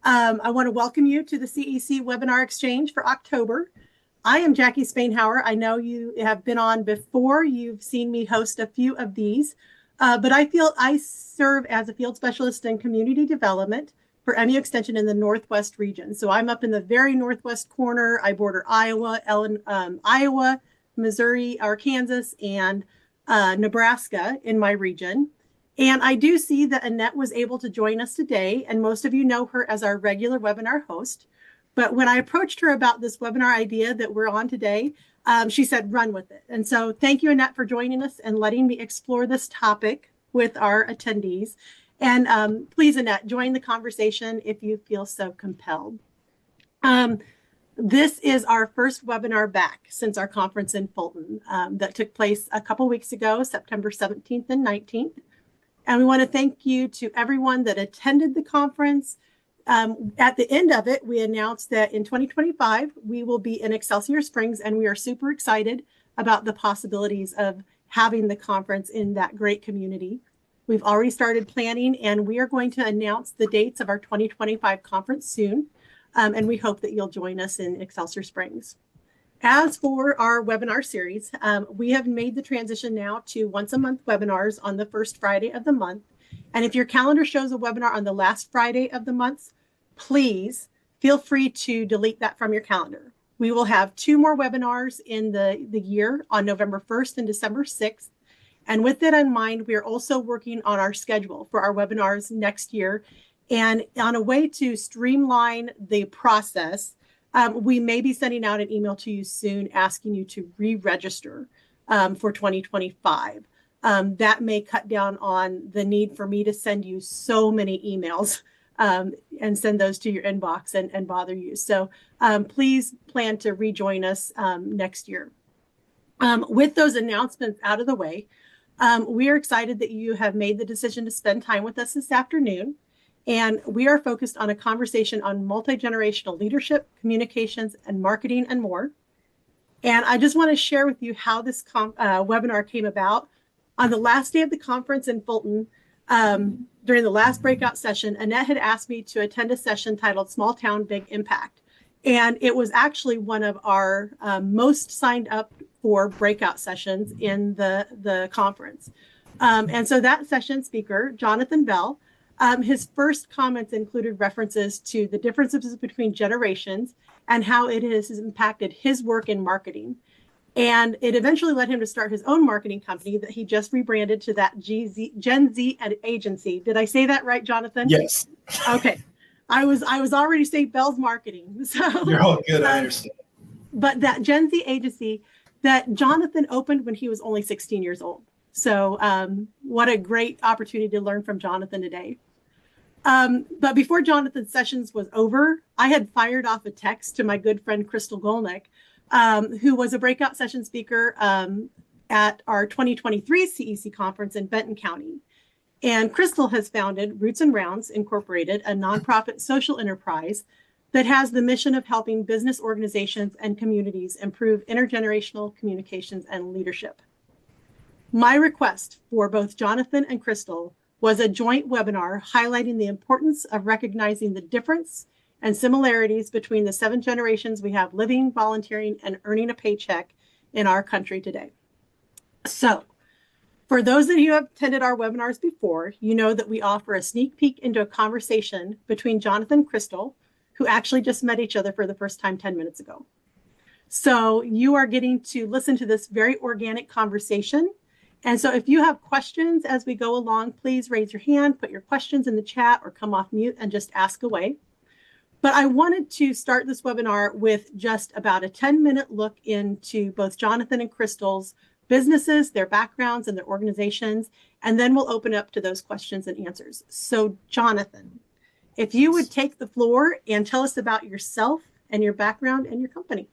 I want to welcome you to the CEC Webinar Exchange for October. I am Jackie Spainhauer. I know you have been on before. You've seen me host a few of these, but I serve as a field specialist in community development for MU Extension in the Northwest region. So I'm up in the very Northwest corner. I border Iowa, Missouri, or Kansas, and Nebraska in my region. And I do see that Annette was able to join us today, and most of you know her as our regular webinar host. But when I approached her about this webinar idea that we're on today, she said, run with it. And so thank you, Annette, for joining us and letting me explore this topic with our attendees. And please, Annette, join the conversation if you feel so compelled. This is our first webinar back since our conference in Fulton that took place a couple weeks ago, September 17th and 19th. And we want to thank you to everyone that attended the conference. At the end of it, we announced that in 2025, we will be in Excelsior Springs, and we are super excited about the possibilities of having the conference in that great community. We've already started planning, and we are going to announce the dates of our 2025 conference soon. And we hope that you'll join us in Excelsior Springs. As for our webinar series, we have made the transition now to once a month webinars on the first Friday of the month. And if your calendar shows a webinar on the last Friday of the month, please feel free to delete that from your calendar. We will have 2 more webinars in the year on November 1st and December 6th. And with that in mind, we are also working on our schedule for our webinars next year. And on a way to streamline the process, we may be sending out an email to you soon asking you to re-register for 2025. That may cut down on the need for me to send you so many emails and send those to your inbox and bother you. So please plan to rejoin us next year. With those announcements out of the way, we are excited that you have made the decision to spend time with us this afternoon. And we are focused on a conversation on multi-generational leadership, communications, and marketing, and more. And I just want to share with you how this webinar came about. On the last day of the conference in Fulton, during the last breakout session, Annette had asked me to attend a session titled Small Town, Big Impact. And it was actually one of our most signed up for breakout sessions in the conference. And so that session speaker, Jonathan Bell, his first comments included references to the differences between generations and how it has impacted his work in marketing. And it eventually led him to start his own marketing company that he just rebranded to that Gen Z agency. Did I say that right, Jonathan? Yes. Okay. I was already saying Bell's Marketing. So you're all good. I understand. But that Gen Z agency that Jonathan opened when he was only 16 years old. So what a great opportunity to learn from Jonathan today. But before Jonathan's sessions was over, I had fired off a text to my good friend, Christel Gollnick, who was a breakout session speaker at our 2023 CEC conference in Benton County. And Christel has founded Roots and Rounds Incorporated, a nonprofit social enterprise that has the mission of helping business organizations and communities improve intergenerational communications and leadership. My request for both Jonathan and Christel was a joint webinar highlighting the importance of recognizing the difference and similarities between the 7 generations we have living, volunteering, and earning a paycheck in our country today. So, for those of you who have attended our webinars before, you know that we offer a sneak peek into a conversation between Jonathan and Christel, who actually just met each other for the first time 10 minutes ago. So you are getting to listen to this very organic conversation. And so if you have questions as we go along, please raise your hand, put your questions in the chat, or come off mute and just ask away. But I wanted to start this webinar with just about a 10-minute look into both Jonathan and Christel's businesses, their backgrounds, and their organizations, and then we'll open up to those questions and answers. So Jonathan, if you would take the floor and tell us about yourself and your background and your company.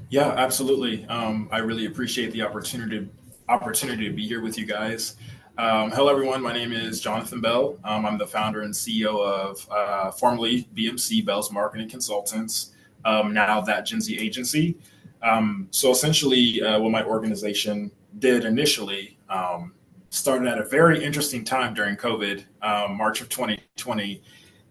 Yeah, absolutely. I really appreciate the opportunity to be here with you guys. Hello, everyone. My name is Jonathan Bell. I'm the founder and CEO of formerly BMC Bell's Marketing Consultants, now that Gen Z agency. So essentially what my organization did initially started at a very interesting time during COVID, March of 2020.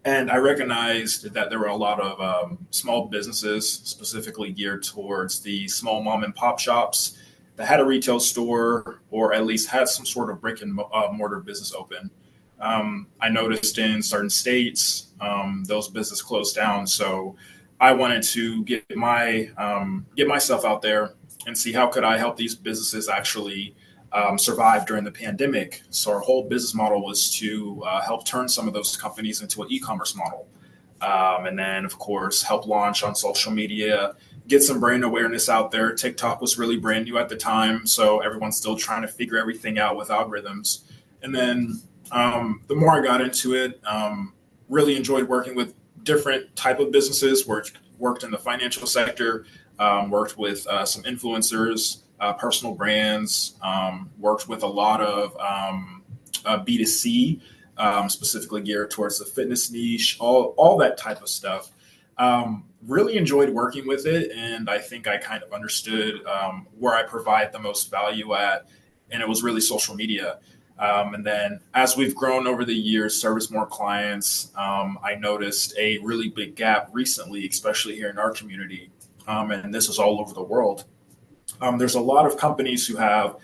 And I recognized that there were a lot of small businesses specifically geared towards the small mom and pop shops that had a retail store or at least had some sort of brick and mortar business open. I noticed in certain states those businesses closed down, so I wanted to get myself out there and see how could I help these businesses actually survive during the pandemic. So our whole business model was to help turn some of those companies into an e-commerce model, and then of course help launch on social media, get some brand awareness out there. TikTok was really brand new at the time, so everyone's still trying to figure everything out with algorithms. And then the more I got into it, really enjoyed working with different type of businesses. Worked in the financial sector, worked with some influencers, personal brands, worked with a lot of B2C, specifically geared towards the fitness niche, all that type of stuff. Really enjoyed working with it, and I think I kind of understood where I provide the most value at, and it was really social media. And then as we've grown over the years, service more clients, I noticed a really big gap recently, especially here in our community. And this is all over the world. There's a lot of companies who have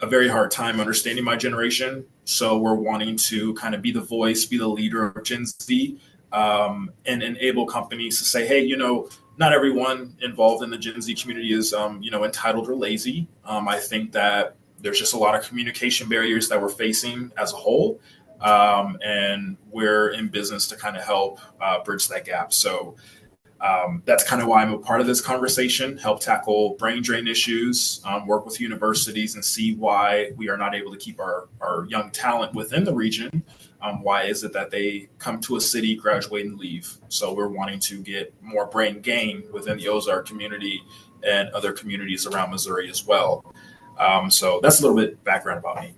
a very hard time understanding my generation. So we're wanting to kind of be the voice, be the leader of Gen Z, and enable companies to say, hey, not everyone involved in the Gen Z community is, entitled or lazy. I think that there's just a lot of communication barriers that we're facing as a whole. And we're in business to kind of help bridge that gap. So that's kind of why I'm a part of this conversation, help tackle brain drain issues, work with universities and see why we are not able to keep our young talent within the region. Why is it that they come to a city, graduate, and leave? So we're wanting to get more brain gain within the Ozark community and other communities around Missouri as well. So that's a little bit background about me.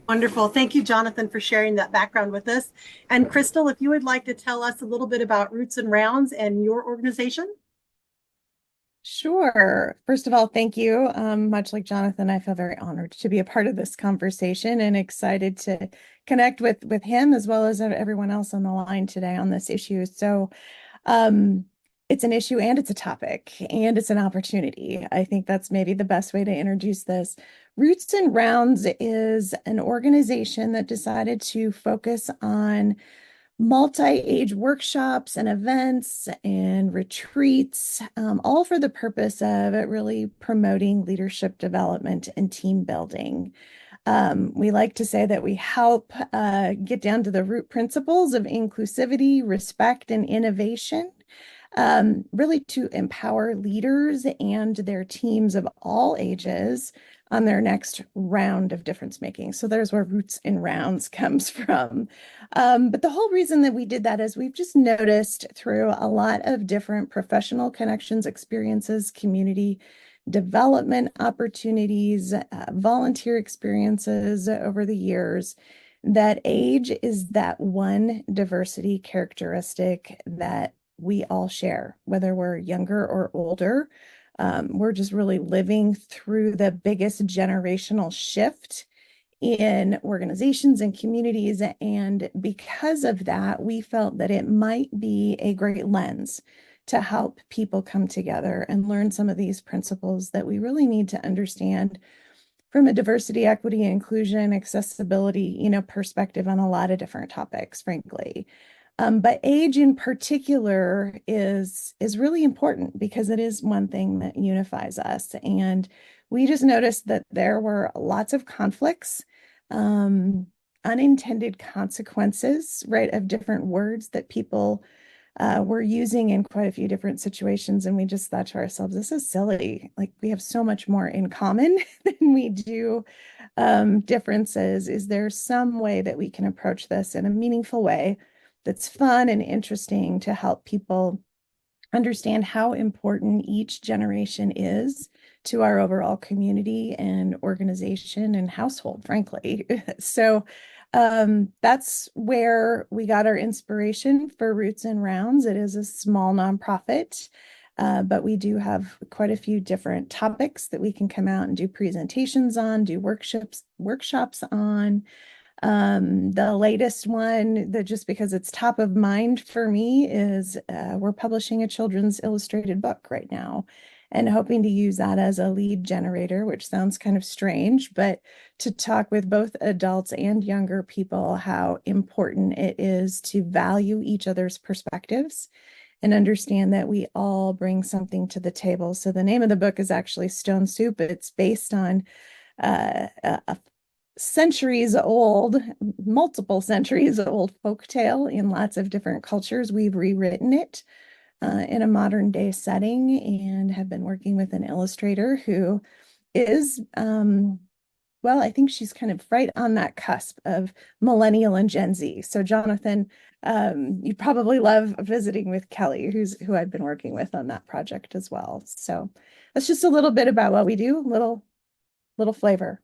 Wonderful. Thank you, Jonathan, for sharing that background with us. And Christel, if you would like to tell us a little bit about Roots and Rounds and your organization. Sure. First of all, thank you. Much like Jonathan, I feel very honored to be a part of this conversation and excited to connect with him as well as everyone else on the line today on this issue. So it's an issue and it's a topic and it's an opportunity. I think that's maybe the best way to introduce this. Roots and Rounds is an organization that decided to focus on multi-age workshops and events and retreats, all for the purpose of really promoting leadership development and team building. We like to say that we help get down to the root principles of inclusivity, respect, and innovation, really to empower leaders and their teams of all ages on their next round of difference making. So there's where Roots and Rounds comes from. But the whole reason that we did that is we've just noticed through a lot of different professional connections, experiences, community development opportunities, volunteer experiences over the years, that age is that one diversity characteristic that we all share, whether we're younger or older. We're just really living through the biggest generational shift in organizations and communities. And because of that, we felt that it might be a great lens to help people come together and learn some of these principles that we really need to understand from a diversity, equity, inclusion, accessibility, perspective on a lot of different topics, frankly. But age in particular is really important because it is one thing that unifies us. And we just noticed that there were lots of conflicts, unintended consequences, right, of different words that people were using in quite a few different situations. And we just thought to ourselves, this is silly. Like, we have so much more in common than we do differences. Is there some way that we can approach this in a meaningful way that's fun and interesting to help people understand how important each generation is to our overall community and organization and household, frankly. So that's where we got our inspiration for Roots and Rounds. It is a small nonprofit, but we do have quite a few different topics that we can come out and do presentations on, do workshops on. The latest one that just because it's top of mind for me is we're publishing a children's illustrated book right now and hoping to use that as a lead generator, which sounds kind of strange, but to talk with both adults and younger people how important it is to value each other's perspectives and understand that we all bring something to the table. So the name of the book is actually Stone Soup. It's based on a centuries old, multiple centuries old folk tale in lots of different cultures. We've rewritten it in a modern day setting and have been working with an illustrator who is, well, I think she's kind of right on that cusp of millennial and Gen Z. So Jonathan, you'd probably love visiting with Kelly, who I've been working with on that project as well. So that's just a little bit about what we do, little flavor.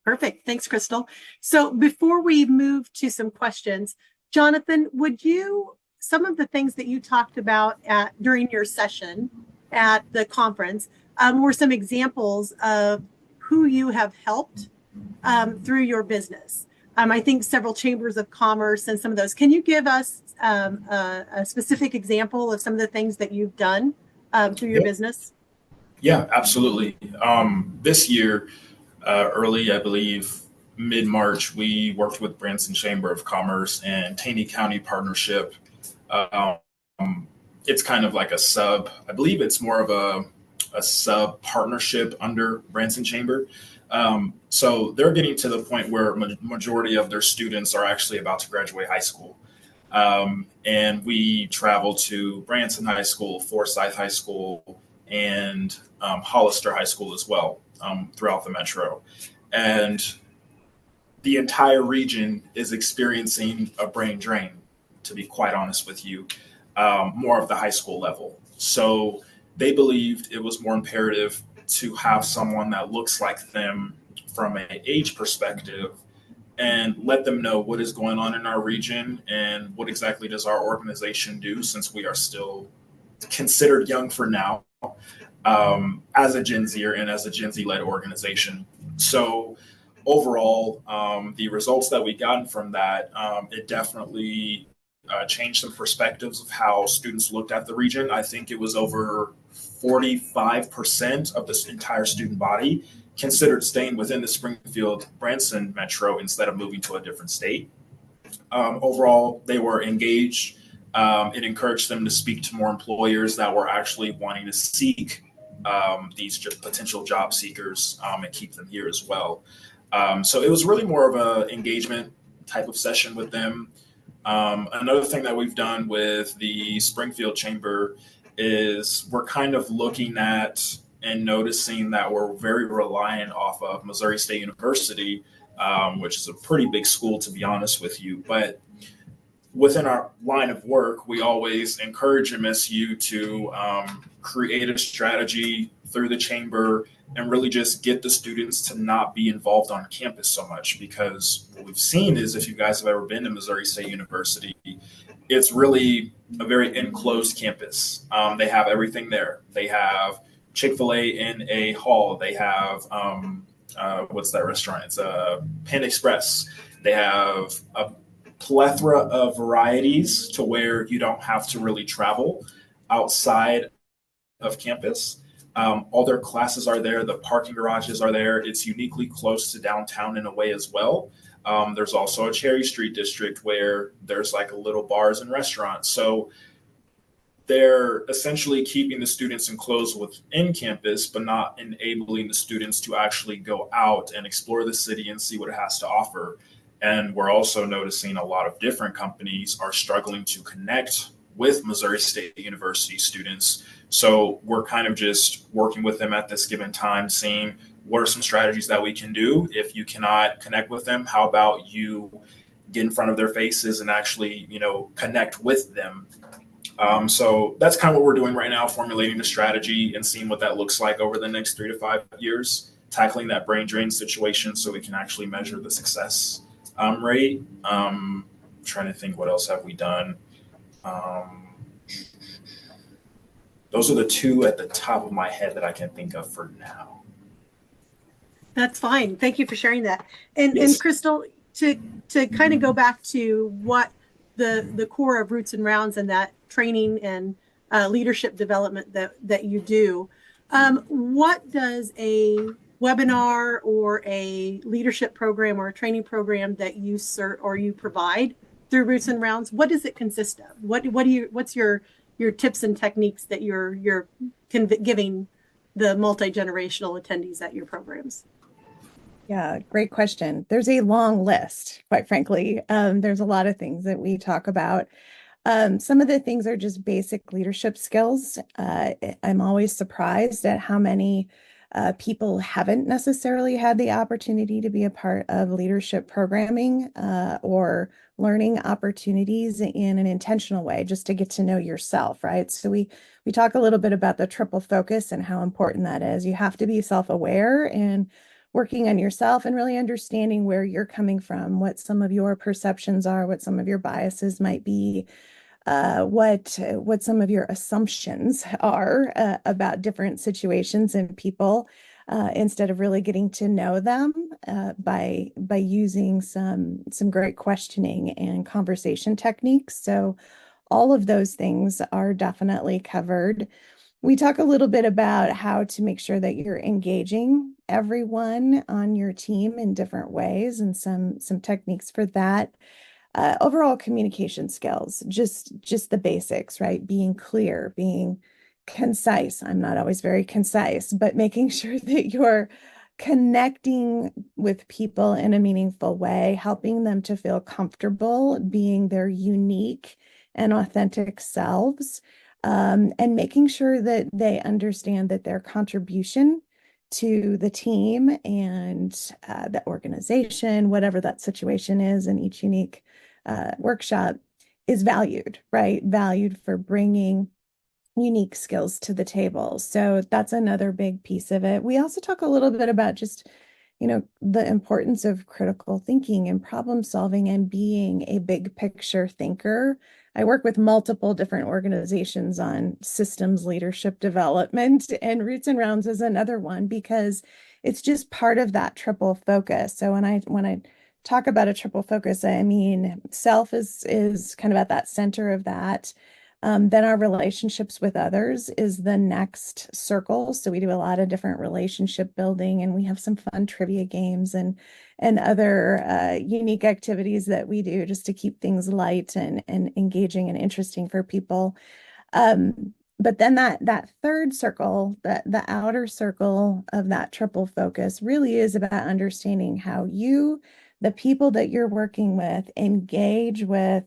Perfect. Thanks, Christel. So before we move to some questions, Jonathan, some of the things that you talked about during your session at the conference were some examples of who you have helped through your business. I think several chambers of commerce and some of those. Can you give us a specific example of some of the things that you've done through your business? Yeah, absolutely. This year, early, I believe, mid-March, we worked with Branson Chamber of Commerce and Taney County Partnership. It's kind of like I believe it's more of a sub partnership under Branson Chamber. So they're getting to the point where majority of their students are actually about to graduate high school. And we travel to Branson High School, Forsyth High School, and Hollister High School as well, throughout the metro. And the entire region is experiencing a brain drain, to be quite honest with you, more of the high school level. So they believed it was more imperative to have someone that looks like them from an age perspective and let them know what is going on in our region and what exactly does our organization do, since we are still considered young for now, as a Gen Zer and as a Gen Z led organization. So overall, the results that we gotten from that, it definitely changed some perspectives of how students looked at the region. I think it was over 45% of this entire student body considered staying within the Springfield Branson metro instead of moving to a different state. Overall, they were engaged. It encouraged them to speak to more employers that were actually wanting to seek these potential job seekers and keep them here as well. So it was really more of an engagement type of session with them. Another thing that we've done with the Springfield Chamber is we're kind of looking at and noticing that we're very reliant off of Missouri State University, which is a pretty big school, to be honest with you. But within our line of work, we always encourage MSU to create a strategy through the chamber and really just get the students to not be involved on campus so much. Because what we've seen is, if you guys have ever been to Missouri State University, it's really a very enclosed campus. They have everything there. They have Chick-fil-A in a hall. They have, what's that restaurant? It's a Pan Express. They have a plethora of varieties to where you don't have to really travel outside of campus. All their classes are there. The parking garages are there. It's uniquely close to downtown in a way as well. There's also a Cherry Street district where there's like a little bars and restaurants. So they're essentially keeping the students enclosed within campus, but not enabling the students to actually go out and explore the city and see what it has to offer. And we're also noticing a lot of different companies are struggling to connect with Missouri State University students. So we're kind of just working with them at this given time, seeing what are some strategies that we can do. If you cannot connect with them, how about you get in front of their faces and actually, connect with them. So that's kind of what we're doing right now, formulating a strategy and seeing what that looks like over the next 3 to 5 years, tackling that brain drain situation so we can actually measure the success rate. Trying to think, what else have we done? Those are the two at the top of my head that I can think of for now. That's fine. Thank you for sharing that. And Yes. Christel, to kind of go back to what the core of Roots and Rounds and that training and leadership development that you do, what does a webinar or a leadership program or a training program that you you provide through Roots and Rounds, what does it consist of? What's your tips and techniques that you're giving the multi-generational attendees at your programs? Yeah, great question. There's a long list, quite frankly. There's a lot of things that we talk about. Some of the things are just basic leadership skills. I'm always surprised at how many people haven't necessarily had the opportunity to be a part of leadership programming or learning opportunities in an intentional way, just to get to know yourself, right? So we talk a little bit about the triple focus and how important that is. You have to be self-aware and working on yourself and really understanding where you're coming from, what some of your perceptions are, what some of your biases might be, what some of your assumptions are about different situations and people, instead of really getting to know them by using some great questioning and conversation techniques. So all of those things are definitely covered. We talk a little bit about how to make sure that you're engaging everyone on your team in different ways and some techniques for that. Overall communication skills, just the basics, right? Being clear, being concise. I'm not always very concise, but making sure that you're connecting with people in a meaningful way, helping them to feel comfortable being their unique and authentic selves, and making sure that they understand that their contribution to the team and the organization, whatever that situation is in each unique workshop, is valued, right? Valued for bringing unique skills to the table. So that's another big piece of it. We also talk a little bit about just, the importance of critical thinking and problem solving and being a big picture thinker. I work with multiple different organizations on systems leadership development, and Roots and Rounds is another one because it's just part of that triple focus. So when I talk about a triple focus, I mean self is kind of at that center of that. Then our relationships with others is the next circle. So we do a lot of different relationship building, and we have some fun trivia games and other unique activities that we do just to keep things light and engaging and interesting for people. But then that third circle, the outer circle of that triple focus, really is about understanding how the people that you're working with, engage with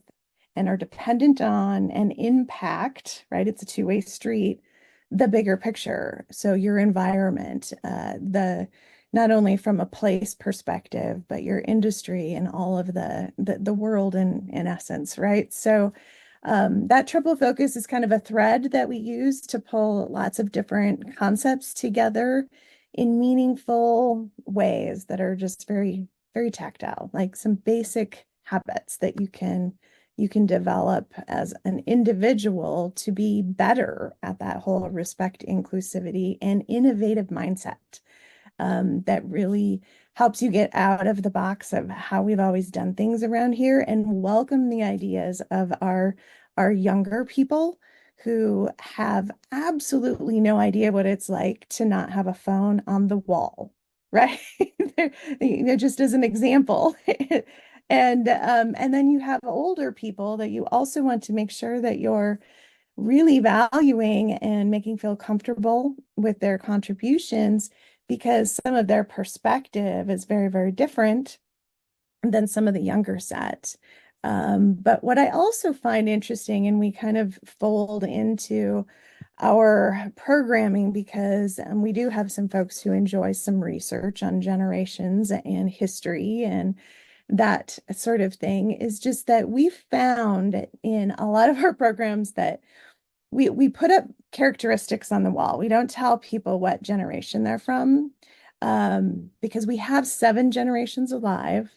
and are dependent on and impact, right? It's a two-way street, the bigger picture. So your environment, the not only from a place perspective, but your industry and all of the world in essence, right? So that triple focus is kind of a thread that we use to pull lots of different concepts together in meaningful ways that are just very, very tactile, like some basic habits that you can develop as an individual to be better at that whole respect, inclusivity, and innovative mindset, that really helps you get out of the box of how we've always done things around here and welcome the ideas of our younger people who have absolutely no idea what it's like to not have a phone on the wall, right? Just as an example. And then you have older people that you also want to make sure that you're really valuing and making feel comfortable with their contributions, because some of their perspective is very, very different than some of the younger set. But what I also find interesting, and we kind of fold into our programming because we do have some folks who enjoy some research on generations and history and that sort of thing, is just that we found in a lot of our programs that we put up characteristics on the wall. We don't tell people what generation they're from, because we have 7 generations alive.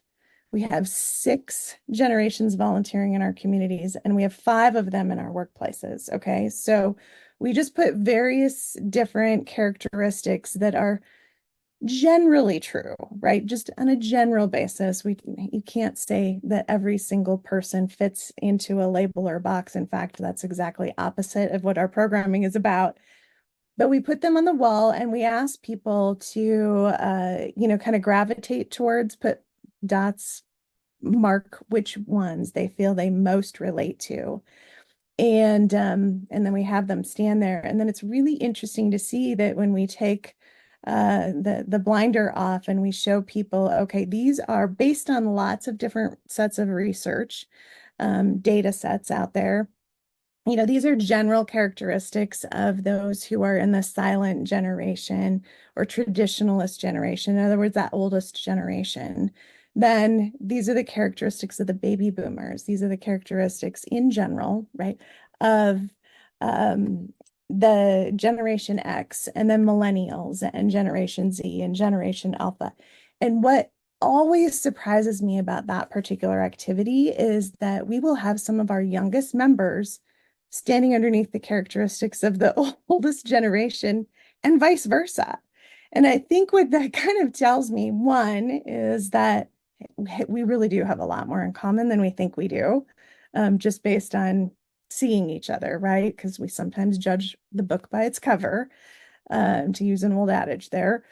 We have 6 generations volunteering in our communities, and we have 5 of them in our workplaces. Okay. So we just put various different characteristics that are generally true, right? Just on a general basis, you can't say that every single person fits into a label or box. In fact, that's exactly opposite of what our programming is about. But we put them on the wall and we ask people to, kind of gravitate towards, put dots, mark which ones they feel they most relate to. And then we have them stand there. And then it's really interesting to see that when we take the blinder off and we show people, okay, these are based on lots of different sets of research, data sets out there. These are general characteristics of those who are in the silent generation or traditionalist generation. In other words, that oldest generation. Then these are the characteristics of the baby boomers. These are the characteristics in general, right, of the Generation X and then millennials and Generation Z and Generation Alpha. And what always surprises me about that particular activity is that we will have some of our youngest members standing underneath the characteristics of the oldest generation and vice versa. And I think what that kind of tells me, one, is that we really do have a lot more in common than we think we do, just based on seeing each other, right? Because we sometimes judge the book by its cover, to use an old adage there.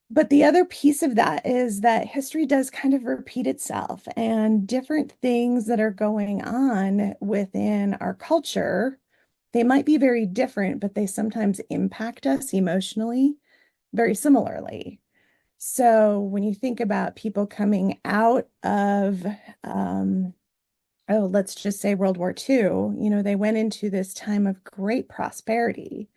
But the other piece of that is that history does kind of repeat itself, and different things that are going on within our culture, they might be very different, but they sometimes impact us emotionally very similarly. So when you think about people coming out of, let's just say World War II, they went into this time of great prosperity.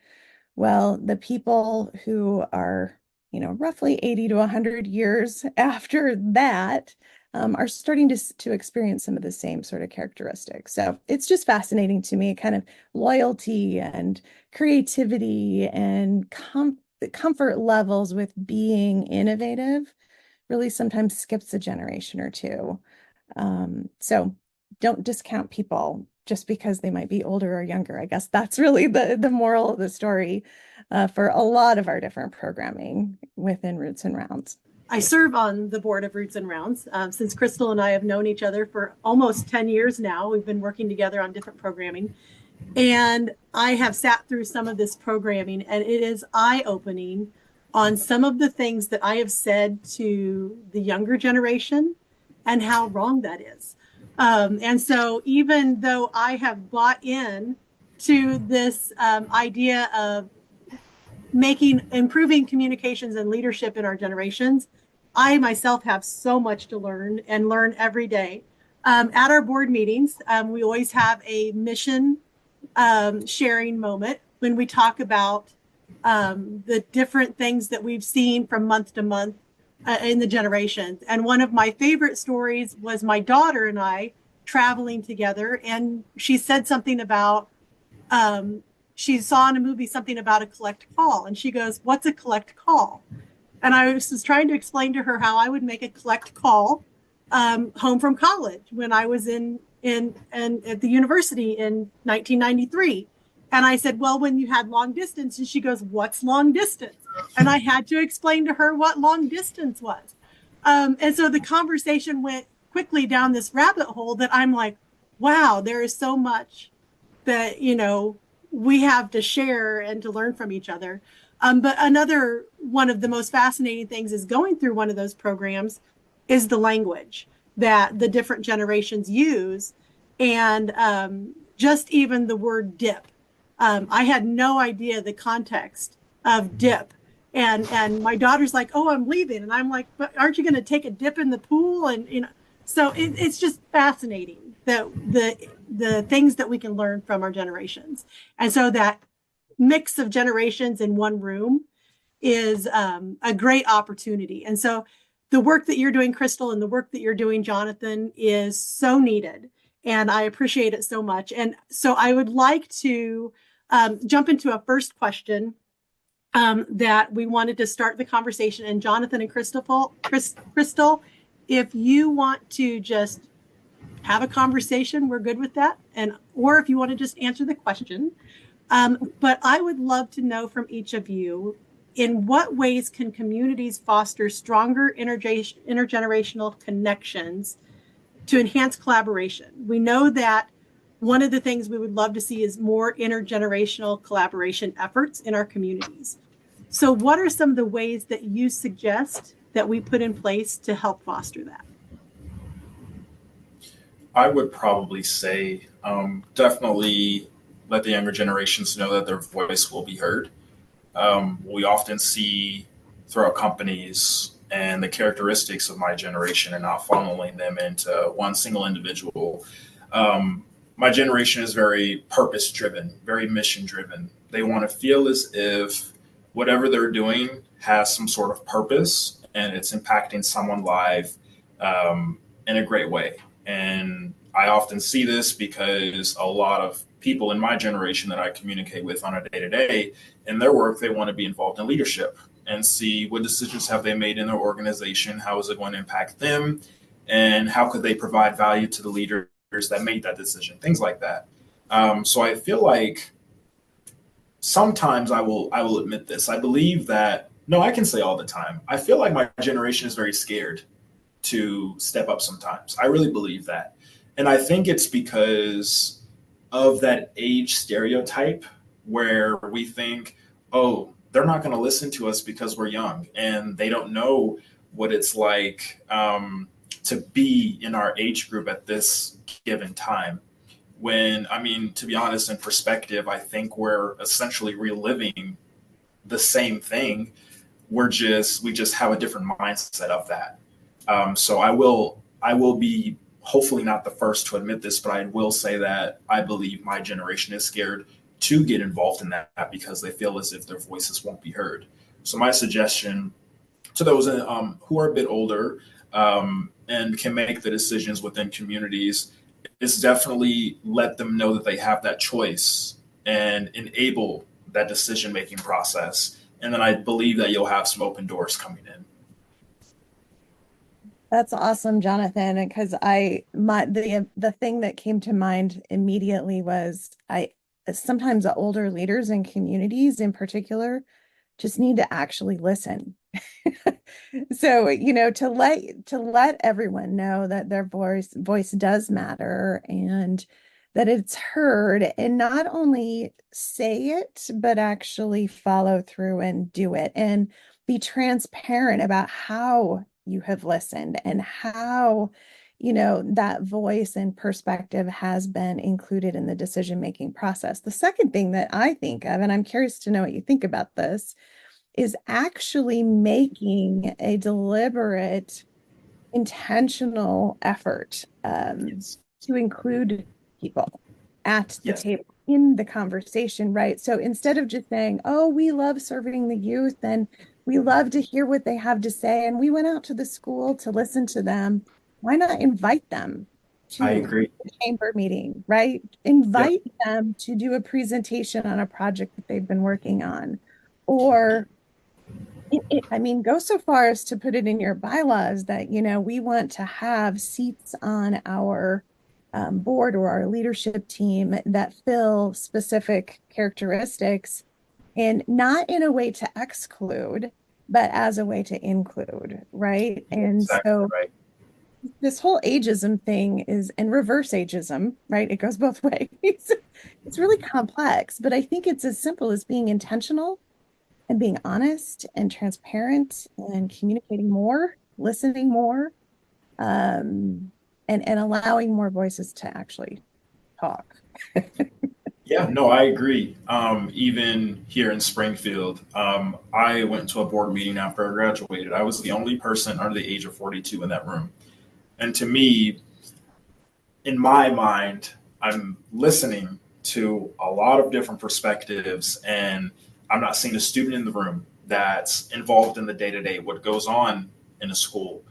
Well, the people who are, roughly 80 to 100 years after that, are starting to experience some of the same sort of characteristics. So it's just fascinating to me, kind of loyalty and creativity and comfort levels with being innovative really sometimes skips a generation or two. So don't discount people just because they might be older or younger. I guess that's really the moral of the story for a lot of our different programming within Roots and Rounds. I serve on the board of Roots and Rounds. Since Christel and I have known each other for almost 10 years now, we've been working together on different programming. And I have sat through some of this programming, and it is eye-opening on some of the things that I have said to the younger generation and how wrong that is. And so even though I have bought in to this idea of improving communications and leadership in our generations, I myself have so much to learn and learn every day. At our board meetings, we always have a mission sharing moment when we talk about the different things that we've seen from month to month in the generations. And one of my favorite stories was my daughter and I traveling together, and she said something about she saw in a movie something about a collect call, and she goes, "What's a collect call?" And I was trying to explain to her how I would make a collect call home from college when I was in at the university in 1993. And I said, well, when you had long distance, and she goes, "What's long distance?" And I had to explain to her what long distance was. And so the conversation went quickly down this rabbit hole that I'm like, wow, there is so much that, we have to share and to learn from each other. But another one of the most fascinating things is going through one of those programs is the language that the different generations use. And just even the word dip. I had no idea the context of dip. And my daughter's like, "Oh, I'm leaving." And I'm like, "But aren't you going to take a dip in the pool?" And, so it's just fascinating that the things that we can learn from our generations. And so that mix of generations in one room is a great opportunity. And so the work that you're doing, Christel, and the work that you're doing, Jonathan, is so needed. And I appreciate it so much. And so I would like to jump into a first question that we wanted to start the conversation. And Jonathan and Christel, if you want to just have a conversation, we're good with that. Or if you want to just answer the question. But I would love to know from each of you, in what ways can communities foster stronger intergenerational connections to enhance collaboration? We know that one of the things we would love to see is more intergenerational collaboration efforts in our communities. So what are some of the ways that you suggest that we put in place to help foster that? I would probably say definitely let the younger generations know that their voice will be heard. We often see throughout companies and the characteristics of my generation and not funneling them into one single individual. My generation is very purpose driven, very mission driven. They want to feel as if whatever they're doing has some sort of purpose and it's impacting someone live in a great way. And I often see this because a lot of people in my generation that I communicate with on a day to day, in their work, they want to be involved in leadership and see what decisions have they made in their organization, how is it going to impact them, and how could they provide value to the leaders that made that decision, things like that. So I feel like sometimes I will admit this. I believe that, no, I can say all the time, I feel like my generation is very scared to step up sometimes. I really believe that. And I think it's because of that age stereotype where we think, oh, they're not going to listen to us because we're young and they don't know what it's like to be in our age group at this given time. When, I mean, to be honest, in perspective, I think we're essentially reliving the same thing. We just have a different mindset of that. So I will be hopefully not the first to admit this, but I will say that I believe my generation is scared to get involved in that because they feel as if their voices won't be heard. So my suggestion to those who are a bit older and can make the decisions within communities is definitely let them know that they have that choice and enable that decision-making process. And then I believe that you'll have some open doors coming in. That's awesome, Jonathan. Because the thing that came to mind immediately was sometimes the older leaders in communities in particular just need to actually listen. So, to let everyone know that their voice does matter and that it's heard, and not only say it, but actually follow through and do it and be transparent about how you have listened and how, that voice and perspective has been included in the decision-making process. The second thing that I think of, and I'm curious to know what you think about this, is actually making a deliberate, intentional effort Yes. to include people at the Yes. table in the conversation, right? So instead of just saying, oh, we love serving the youth and we love to hear what they have to say, and we went out to the school to listen to them, why not invite them I to agree. the chamber meeting, right? Yep. Invite them to do a presentation on a project that they've been working on. Or I mean, go so far as to put it in your bylaws that, we want to have seats on our board or our leadership team that fill specific characteristics, and not in a way to exclude, but as a way to include, right? And Exactly so right. this whole ageism thing and reverse ageism, right? It goes both ways. It's really complex, but I think it's as simple as being intentional and being honest and transparent and communicating more, listening more, and allowing more voices to actually talk. Yeah, no, I agree. Even here in Springfield, I went to a board meeting after I graduated. I was the only person under the age of 42 in that room. And to me, in my mind, I'm listening to a lot of different perspectives, and I'm not seeing a student in the room that's involved in the day to day, what goes on in a school,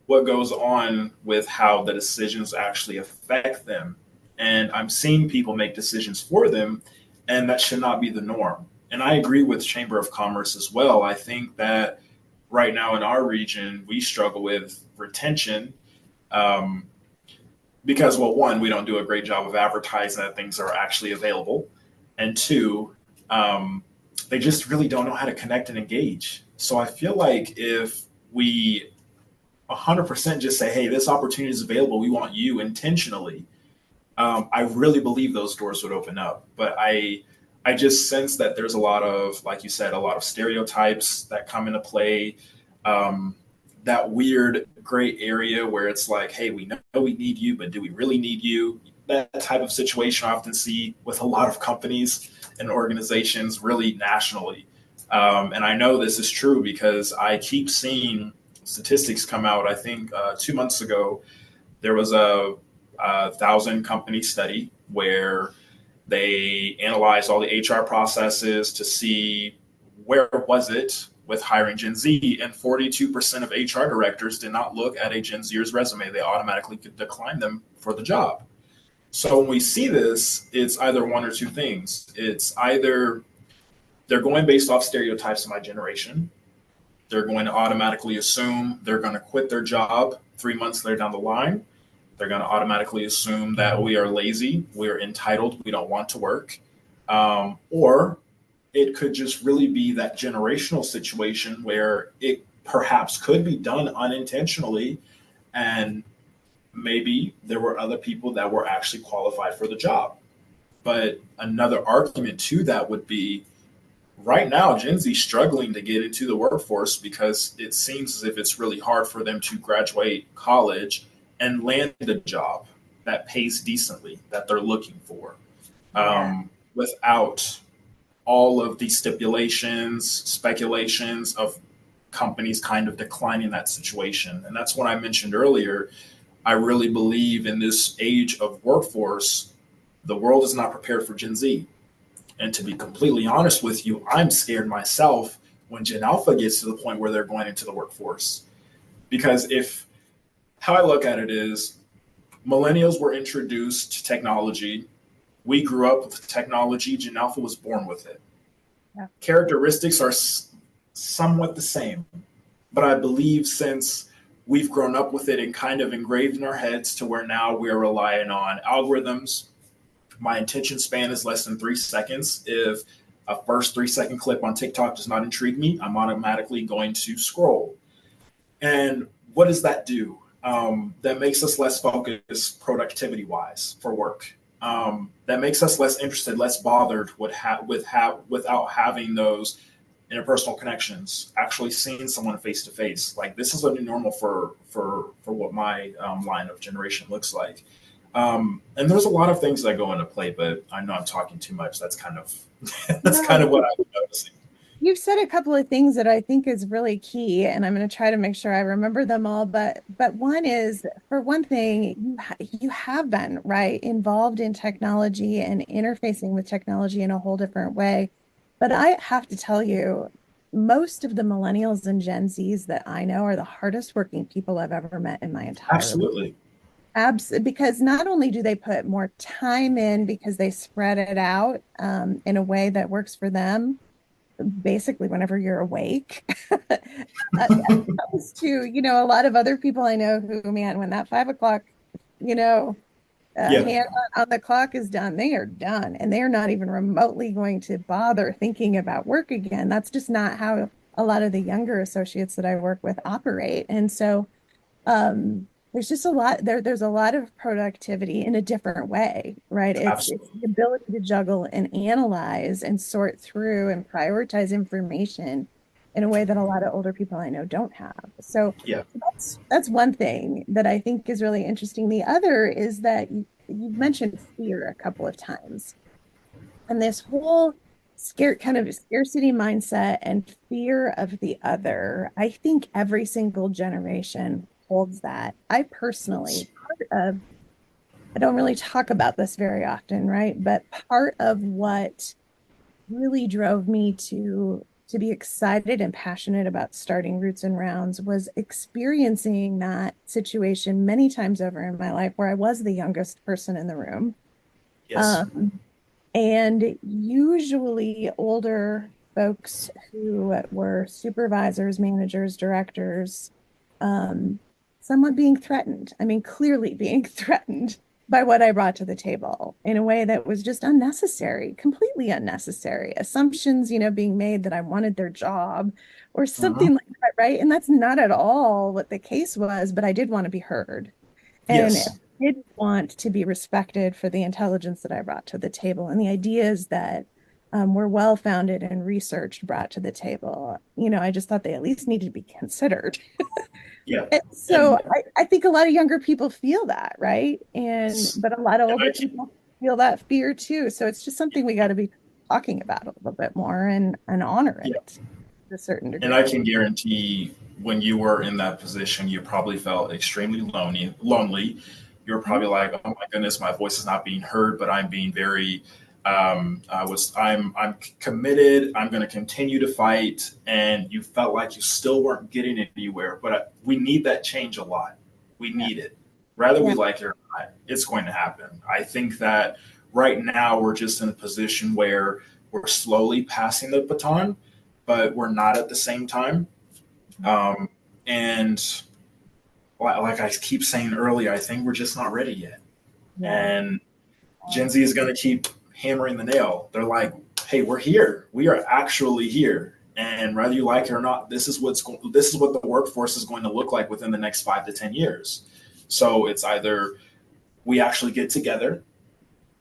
what goes on with how the decisions actually affect them. And I'm seeing people make decisions for them, and that should not be the norm. And I agree with Chamber of Commerce as well. I think that right now in our region, we struggle with retention um, because, well, one, we don't do a great job of advertising that things are actually available. And two, um, they just really don't know how to connect and engage. So I feel like if we 100% just say, hey, this opportunity is available, we want you intentionally, I really believe those doors would open up. But I just sense that there's a lot of, like you said, a lot of stereotypes that come into play. Um, that weird gray area where it's like, hey, we know we need you, but do we really need you? That type of situation I often see with a lot of companies and organizations, really nationally. And I know this is true because I keep seeing statistics come out. I think 2 months ago, there was a 1,000 company study where they analyzed all the HR processes to see where was it with hiring Gen Z, and 42% of HR directors did not look at a Gen Zer's resume. They automatically declined them for the job. So when we see this, it's either one or two things. It's either they're going based off stereotypes of my generation. They're going to automatically assume they're going to quit their job 3 months later down the line. They're going to automatically assume that we are lazy, we're entitled, we don't want to work. Or it could just really be that generational situation where it perhaps could be done unintentionally. And maybe there were other people that were actually qualified for the job. But another argument to that would be right now, Gen Z struggling to get into the workforce because it seems as if it's really hard for them to graduate college and land a job that pays decently that they're looking for, without all of the stipulations, speculations of companies kind of declining that situation. And that's what I mentioned earlier. I really believe in this age of workforce, the world is not prepared for Gen Z. And to be completely honest with you, I'm scared myself when Gen Alpha gets to the point where they're going into the workforce. Because if how I look at it is millennials were introduced to technology. We grew up with technology. Gen Alpha was born with it. Yeah. Characteristics are somewhat the same. But I believe since we've grown up with it and kind of engraved in our heads to where now we're relying on algorithms. My attention span is less than 3 seconds. If a first 3 second clip on TikTok does not intrigue me, I'm automatically going to scroll. And what does that do? That makes us less focused productivity wise for work. That makes us less interested, less bothered without having those interpersonal connections, actually seeing someone face to face. Like this is a new normal for what my line of generation looks like. And there's a lot of things that go into play, but I know I'm talking too much. That's kind of kind of what I'm noticing. You've said a couple of things that I think is really key, and I'm going to try to make sure I remember them all. But one is, for one thing, you have been right involved in technology and interfacing with technology in a whole different way. But I have to tell you, most of the millennials and Gen Zs that I know are the hardest working people I've ever met in my entire life. Because not only do they put more time in because they spread it out in a way that works for them, basically whenever you're awake, as opposed to, a lot of other people I know who, man, when that 5 o'clock, hand on the clock is done, they are done. And they are not even remotely going to bother thinking about work again. That's just not how a lot of the younger associates that I work with operate. And so, there's just a lot there's a lot of productivity in a different way, right? It's the ability to juggle and analyze and sort through and prioritize information in a way that a lot of older people I know don't have. So that's one thing that I think is really interesting. The other is that you mentioned fear a couple of times, and this whole kind of scarcity mindset and fear of the other. I think every single generation holds that. I personally, I don't really talk about this very often, right? But part of what really drove me to be excited and passionate about starting Roots and Rounds was experiencing that situation many times over in my life where I was the youngest person in the room. Yes. And usually older folks who were supervisors, managers, directors, somewhat being threatened. I mean, clearly being threatened by what I brought to the table in a way that was just unnecessary, completely unnecessary. Assumptions, being made that I wanted their job or Mhm. something like that, right? And that's not at all what the case was, but I did want to be heard. And I Yes. did want to be respected for the intelligence that I brought to the table and the ideas that were well-founded and researched brought to the table. I just thought they at least needed to be considered. Yeah. And so And I think a lot of younger people feel that, right? But a lot of and I older people feel that fear too. So it's just something we got to be talking about a little bit more and honor yeah. it to a certain And I degree. can guarantee when you were in that position, you probably felt extremely lonely. Lonely. You were Mhm. probably like, "Oh my goodness, my voice is not being heard," but I'm being very. I'm committed. I'm going to continue to fight, and you felt like you still weren't getting anywhere. But we need that change a lot. We Yeah. need it, whether we Yeah. like it or not. It's going to happen. I think that right now we're just in a position where we're slowly passing the baton, but we're not at the same time. Um, and like I keep saying earlier, I think we're just not ready yet. Yeah. And Gen Z is going to keep hammering the nail. They're like, "Hey, we're here. We are actually here. And whether you like it or not, this is what the workforce is going to look like within the next 5 to 10 years." So it's either we actually get together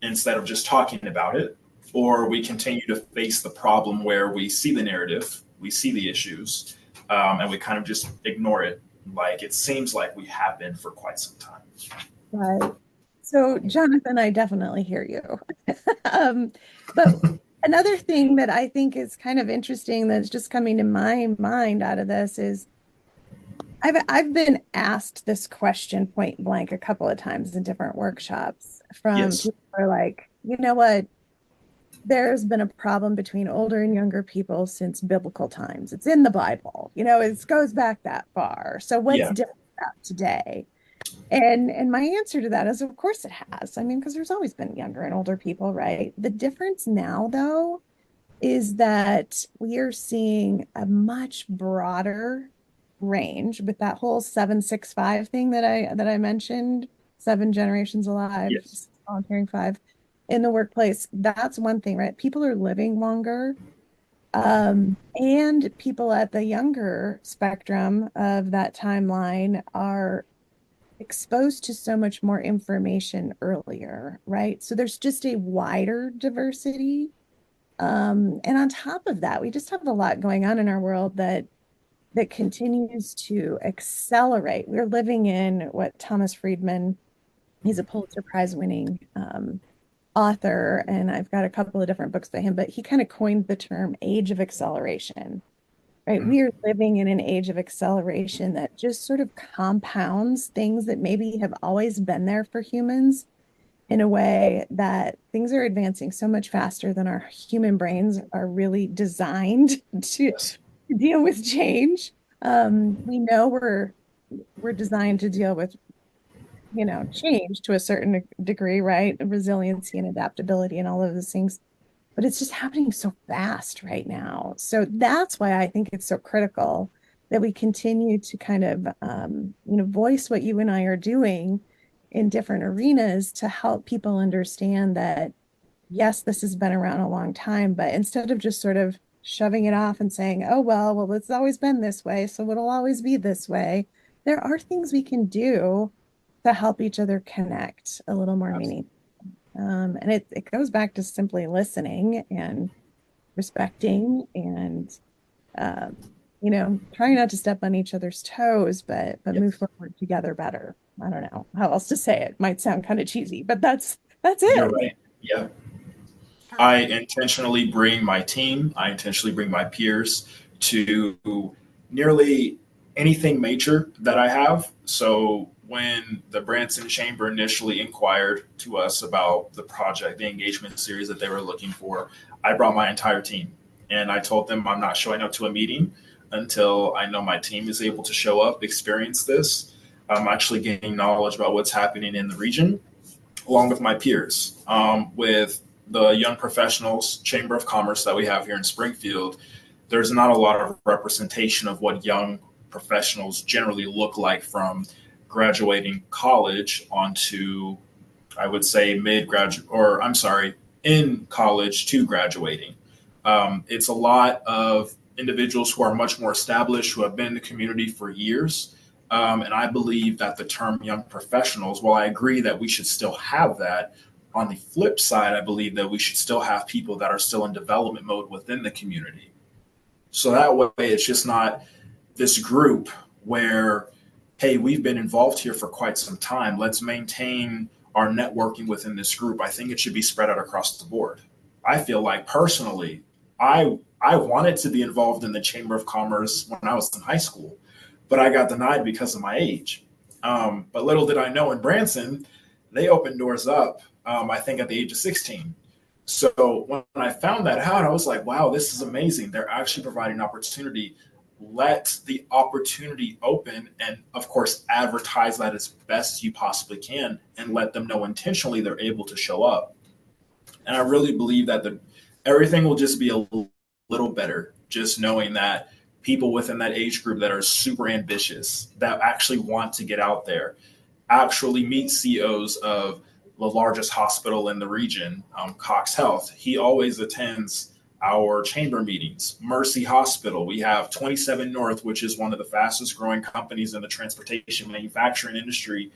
instead of just talking about it, or we continue to face the problem where we see the narrative, we see the issues, and we kind of just ignore it. Like it seems like we have been for quite some time. Right. So, Jonathan, I definitely hear you. But another thing that I think is kind of interesting that's just coming to my mind out of this is I've been asked this question point blank a couple of times in different workshops from Yes. people who are like, you know what? There's been a problem between older and younger people since biblical times. It's in the Bible. It goes back that far. So what's Yeah. different about today? And my answer to that is, of course it has. I mean, because there's always been younger and older people, right? The difference now, though, is that we are seeing a much broader range with that whole 765 thing that I mentioned, 7 generations alive, Yes. volunteering five in the workplace. That's one thing, right? People are living longer. And people at the younger spectrum of that timeline are exposed to so much more information earlier, right? So there's just a wider diversity. And on top of that, we just have a lot going on in our world that continues to accelerate. We're living in what Thomas Friedman, he's a Pulitzer Prize winning author, and I've got a couple of different books by him, but he kind of coined the term age of acceleration, right? Mhm. We are living in an age of acceleration that just sort of compounds things that maybe have always been there for humans in a way that things are advancing so much faster than our human brains are really designed to Yes. deal with change. We know we're designed to deal with, change to a certain degree, right? Resiliency and adaptability and all of those things. But it's just happening so fast right now. So that's why I think it's so critical that we continue to kind of, voice what you and I are doing in different arenas to help people understand that, yes, this has been around a long time, but instead of just sort of shoving it off and saying, oh, well, it's always been this way, so it'll always be this way, there are things we can do to help each other connect a little more Absolutely. meaningfully. And it goes back to simply listening and respecting and trying not to step on each other's toes, but move Yes. forward together better. I don't know how else to say it. Might sound kind of cheesy, but that's You're it. right. Yeah. I intentionally bring my team, I intentionally bring my peers to nearly anything major that I have. So when the Branson Chamber initially inquired to us about the project, the engagement series that they were looking for, I brought my entire team and I told them I'm not showing up to a meeting until I know my team is able to show up, experience this. I'm actually gaining knowledge about what's happening in the region along with my peers. With the Young Professionals Chamber of Commerce that we have here in Springfield, there's not a lot of representation of what young professionals generally look like from graduating college onto I would say mid-graduate, or I'm sorry, in college to graduating. It's a lot of individuals who are much more established, who have been in the community for years. And I believe that the term young professionals, while I agree that we should still have that, on the flip side, I believe that we should still have people that are still in development mode within the community. So that way, it's just not this group where, hey, we've been involved here for quite some time. Let's maintain our networking within this group. I think it should be spread out across the board. I feel like personally, I wanted to be involved in the Chamber of Commerce when I was in high school, but I got denied because of my age. But little did I know, in Branson, they opened doors up, I think, at the age of 16. So when I found that out, I was like, wow, this is amazing. They're actually providing opportunity. Let the opportunity open, and of course, advertise that as best as you possibly can, and let them know intentionally they're able to show up. And I really believe that everything will just be a little better, just knowing that people within that age group that are super ambitious, that actually want to get out there, actually meet CEOs of the largest hospital in the region, Cox Health. He always attends our chamber meetings. Mercy Hospital, we have 27 North, which is one of the fastest growing companies in the transportation manufacturing industry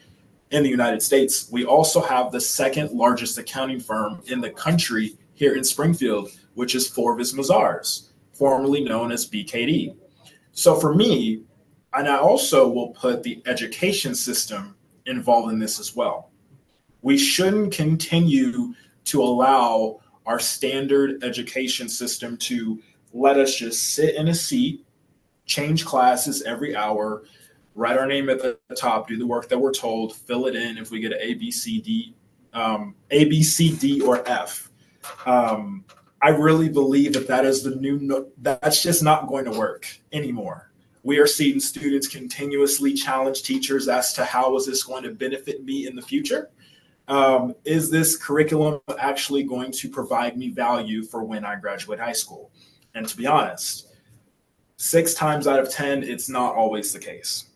in the United States. We also have the second largest accounting firm in the country here in Springfield, which is Forvis Mazars, formerly known as BKD. So for me, and I also will put the education system involved in this as well. We shouldn't continue to allow our standard education system to let us just sit in a seat, change classes every hour, write our name at the top, do the work that we're told, fill it in if we get an A, B, C, D, A, B, C, D, or F. I really believe that is the new, that's just not going to work anymore. We are seeing students continuously challenge teachers as to how is this going to benefit me in the future? Is this curriculum actually going to provide me value for when I graduate high school? And to be honest, 6 times out of 10, it's not always the case.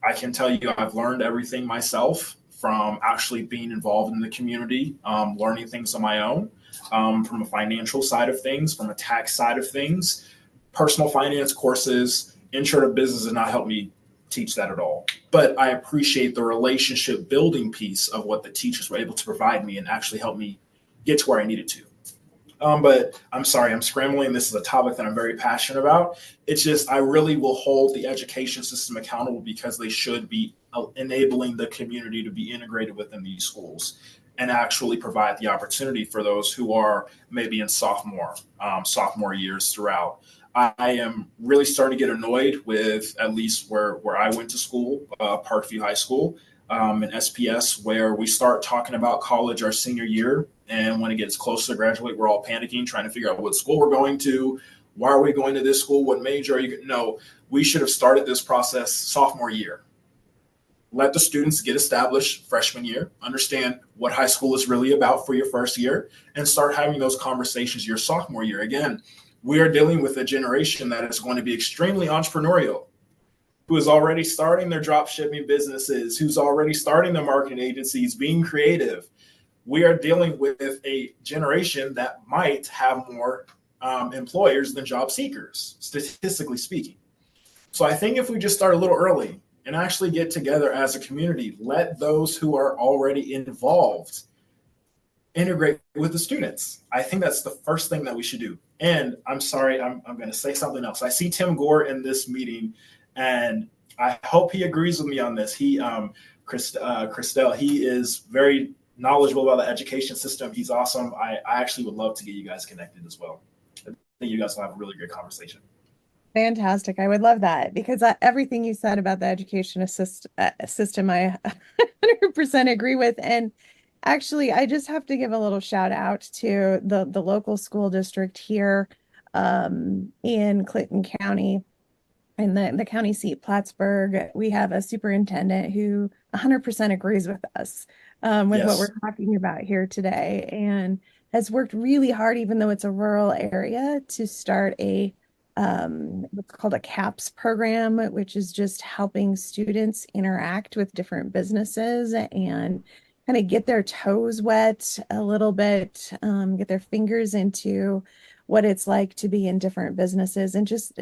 I can tell you I've learned everything myself from actually being involved in the community, learning things on my own, from a financial side of things, from a tax side of things. Personal finance courses, intro to business did not help me teach that at all. But I appreciate the relationship building piece of what the teachers were able to provide me and actually help me get to where I needed to. But I'm sorry, I'm scrambling. This is a topic that I'm very passionate about. It's just I really will hold the education system accountable because they should be enabling the community to be integrated within these schools and actually provide the opportunity for those who are maybe in sophomore years throughout. I am really starting to get annoyed with at least where I went to school, Parkview High School, in SPS, where we start talking about college our senior year. And when it gets close to graduate, we're all panicking, trying to figure out what school we're going to. Why are we going to this school? What major are you? No, we should have started this process sophomore year. Let the students get established freshman year, understand what high school is really about for your first year, and start having those conversations your sophomore year. Again, we are dealing with a generation that is going to be extremely entrepreneurial, who is already starting their drop shipping businesses, who's already starting their marketing agencies, being creative. We are dealing with a generation that might have more employers than job seekers, statistically speaking. So I think if we just start a little early and actually get together as a community, let those who are already involved integrate with the students. I think that's the first thing that we should do. And I'm sorry, I'm going to say something else. I see Tim Gore in this meeting, and I hope he agrees with me on this. Christel, he is very knowledgeable about the education system. He's awesome. I actually would love to get you guys connected as well. I think you guys will have a really great conversation. Fantastic. I would love that because everything you said about the education system, I 100% agree with. And actually, I just have to give a little shout out to the local school district here in Clinton County, in the county seat, Plattsburgh. We have a superintendent who 100% agrees with us with what we're talking about here today, and has worked really hard, even though it's a rural area, to start what's called a CAPS program, which is just helping students interact with different businesses and kind of get their toes wet a little bit, get their fingers into what it's like to be in different businesses, and just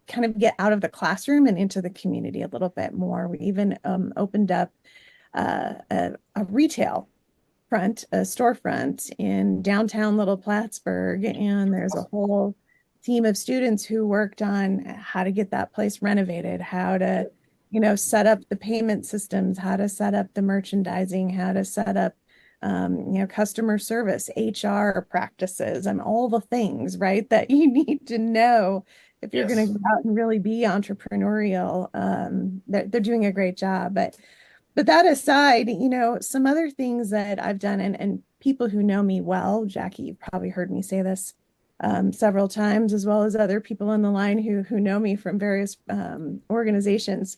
kind of get out of the classroom and into the community a little bit more. We even opened up a retail front, a storefront in downtown Little Plattsburgh, and there's a whole team of students who worked on how to get that place renovated, how to, set up the payment systems, how to set up the merchandising, how to set up, customer service, HR practices, and all the things, right, that you need to know if you're going to go out and really be entrepreneurial. They're doing a great job, but that aside, some other things that I've done, and people who know me well, Jackie, you've probably heard me say this several times, as well as other people on the line who know me from various organizations.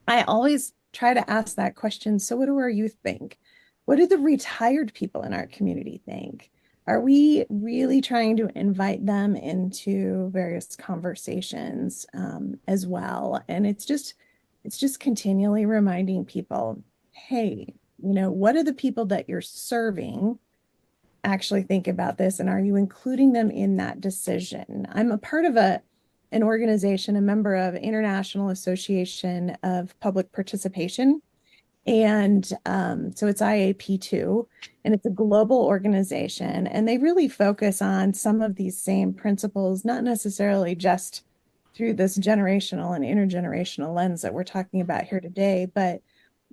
I always try to ask that question. So what do our youth think? What do the retired people in our community think? Are we really trying to invite them into various conversations as well? And it's just continually reminding people, hey, what are the people that you're serving actually think about this? And are you including them in that decision? I'm a part of an organization, a member of International Association of Public Participation. And so it's IAP2, and it's a global organization. And they really focus on some of these same principles, not necessarily just through this generational and intergenerational lens that we're talking about here today, but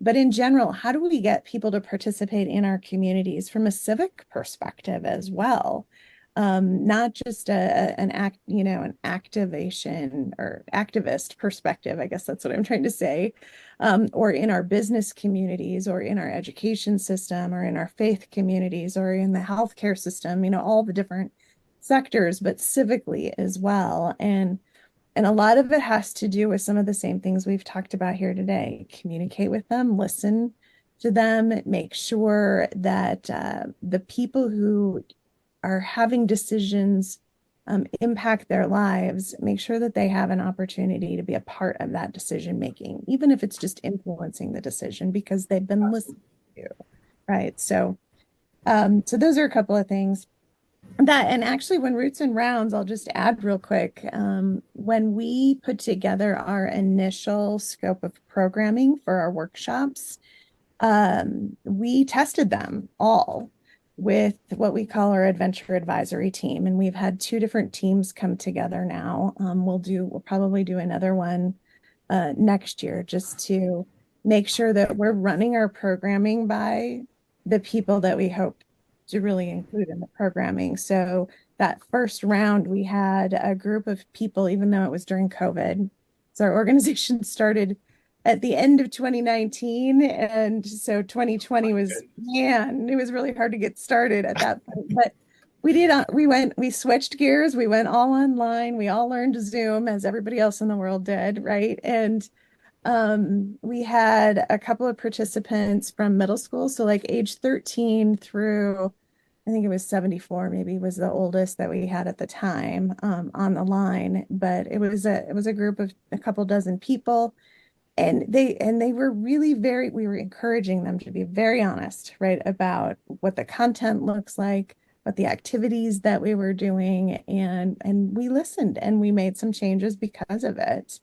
in general, how do we get people to participate in our communities from a civic perspective as well? Not just an activation or activist perspective, I guess that's what I'm trying to say, or in our business communities, or in our education system, or in our faith communities, or in the healthcare system, all the different sectors, but civically as well. And a lot of it has to do with some of the same things we've talked about here today. Communicate with them, listen to them, make sure that the people who are having decisions impact their lives, make sure that they have an opportunity to be a part of that decision making, even if it's just influencing the decision because they've been listened to, right? So those are a couple of things. And actually, when Roots and Rounds, I'll just add real quick, when we put together our initial scope of programming for our workshops, we tested them all with what we call our adventure advisory team. And we've had 2 different teams come together now. We'll probably do another one next year, just to make sure that we're running our programming by the people that we hope to really include in the programming. So that first round, we had a group of people, even though it was during COVID. So our organization started at the end of 2019. And so 2020 was, man, it was really hard to get started at that point. But we switched gears. We went all online. We all learned Zoom, as everybody else in the world did, right? And we had a couple of participants from middle school. So like age 13 through, I think it was 74, maybe was the oldest that we had at the time on the line. But it was a group of a couple dozen people. And they were really we were encouraging them to be very honest, right, about what the content looks like, what the activities that we were doing. And we listened and we made some changes because of it.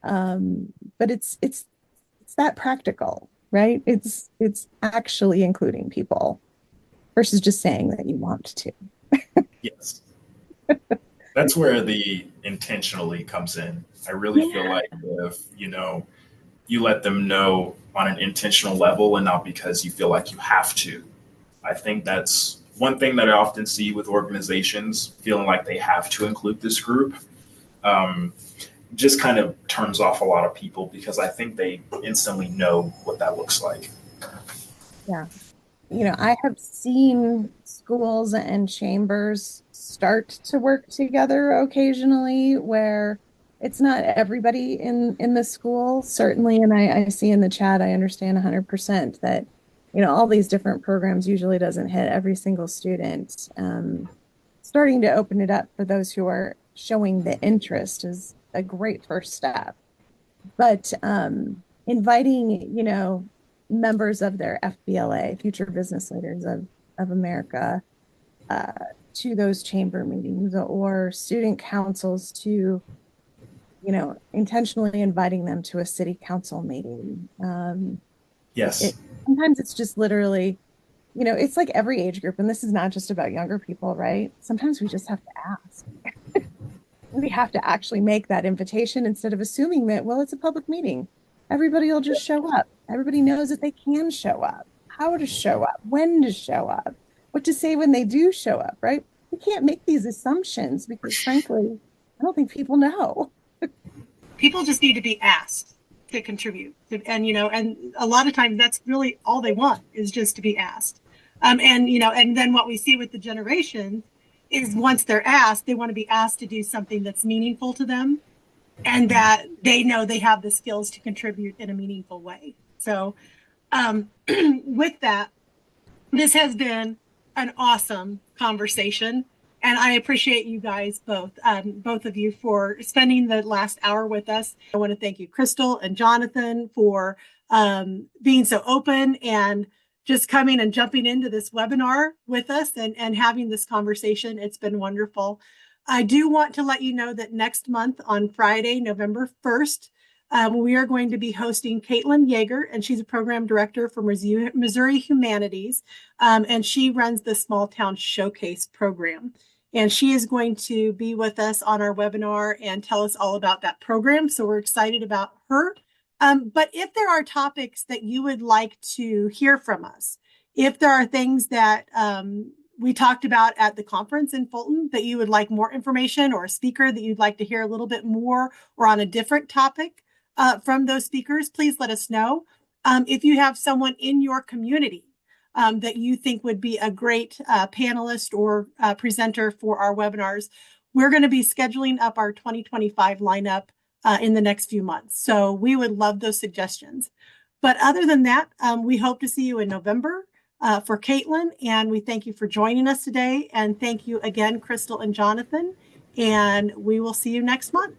But it's that practical, right? It's actually including people versus just saying that you want to. Yes. That's where the intentionally comes in. I really feel like if, you let them know on an intentional level and not because you feel like you have to. I think that's one thing that I often see with organizations feeling like they have to include this group. Just kind of turns off a lot of people because I think they instantly know what that looks like. Yeah. I have seen schools and chambers start to work together occasionally where it's not everybody in the school, certainly. And I see in the chat, I understand 100% that, all these different programs usually doesn't hit every single student. Starting to open it up for those who are showing the interest is a great first step. But inviting, members of their FBLA, Future Business Leaders of America, to those chamber meetings, or student councils to, intentionally inviting them to a city council meeting. Yes. Sometimes it's just literally, it's like every age group, and this is not just about younger people, right? Sometimes we just have to ask. We have to actually make that invitation instead of assuming that, well, it's a public meeting. Everybody will just show up. Everybody knows that they can show up, how to show up, when to show up, what to say when they do show up, right? We can't make these assumptions because, frankly, I don't think people know. People just need to be asked to contribute. And a lot of times that's really all they want, is just to be asked. And then what we see with the generation is once they're asked, they want to be asked to do something that's meaningful to them and that they know they have the skills to contribute in a meaningful way. So with that, this has been an awesome conversation. And I appreciate you guys both of you for spending the last hour with us. I want to thank you, Christel and Jonathan, for being so open and just coming and jumping into this webinar with us and having this conversation. It's been wonderful. I do want to let you know that next month on Friday, November 1st, we are going to be hosting Caitlin Yeager, and she's a program director for Missouri Humanities, and she runs the Small Town Showcase program. And she is going to be with us on our webinar and tell us all about that program. So we're excited about her. But if there are topics that you would like to hear from us, if there are things that we talked about at the conference in Fulton that you would like more information, or a speaker that you'd like to hear a little bit more, or on a different topic from those speakers, please let us know. If you have someone in your community that you think would be a great panelist or presenter for our webinars, we're going to be scheduling up our 2025 lineup in the next few months. So we would love those suggestions. But other than that, we hope to see you in November for Caitlin, and we thank you for joining us today. And thank you again, Christel and Jonathan, and we will see you next month.